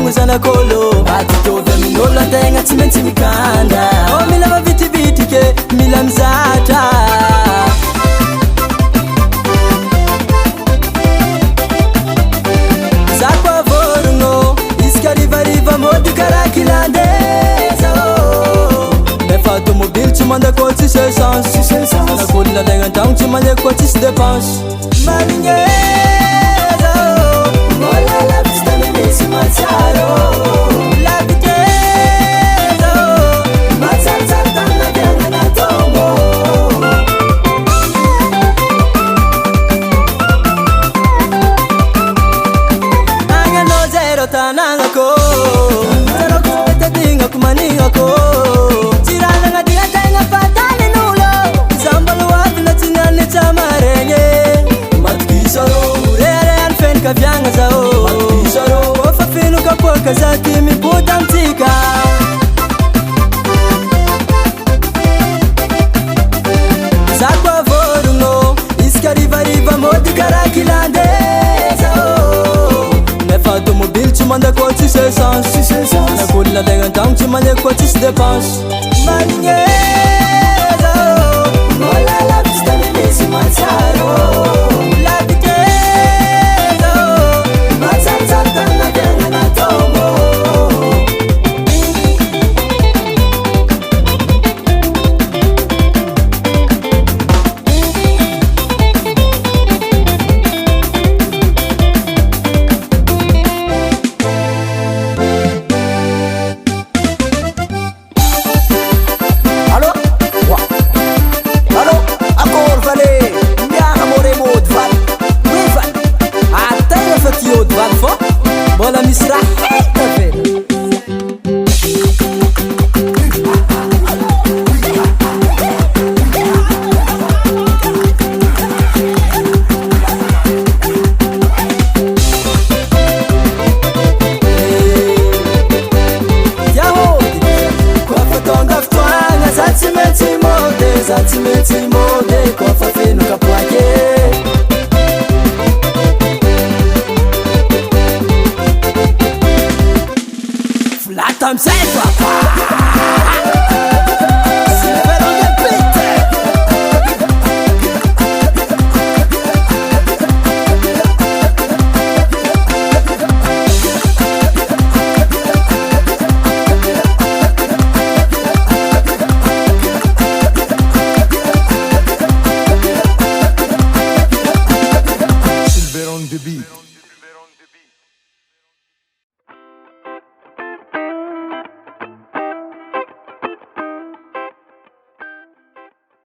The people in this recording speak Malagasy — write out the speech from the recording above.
Magno zanakolo atitovy amin'olo antegna tsy maintsy mikanda. Mila mavitivity ke mila mizatra. Zako avorogno isaka rivariva mody karaha kilandeza. Nefa automobily tsy mandako tsisy essence. Zanak'olona legna an-tragno tsy mandeko tsisy dépense. Magneza mbola lavitsy tany misy matsaro. Laviteza matsarotsaro tamina fiainana tombo. Agnanao zero tanagnako, zarako tadignako manignako. Tsiranagna diantegna fatalin'olo, zaho mbola hoavina tsy niany tsamaregny. Matikisarô reharehan'ny fiainakaviagna zaho. Matikisarô kofa fino kapoaka za ty mibota amitsika. Zako avorogno isaka rivariva mody karaha kilandeza. Nefa automobily tsy mandako tsisy essence. Zanak'olona legna an-tragno tsy mandeko tsisy dépense. Magneza mbola lavitsy tany misy matsaro. Laviteza matsarotsaro tamina fiainana tombo. Mbola misy raha hita vela. TEHODY kofa tonga fotoagna za tsy maintsy mode. Za tsy maintsy mode kofa feno kapoake. I'm safe, papa. Silver on the beat. Silver on the beat.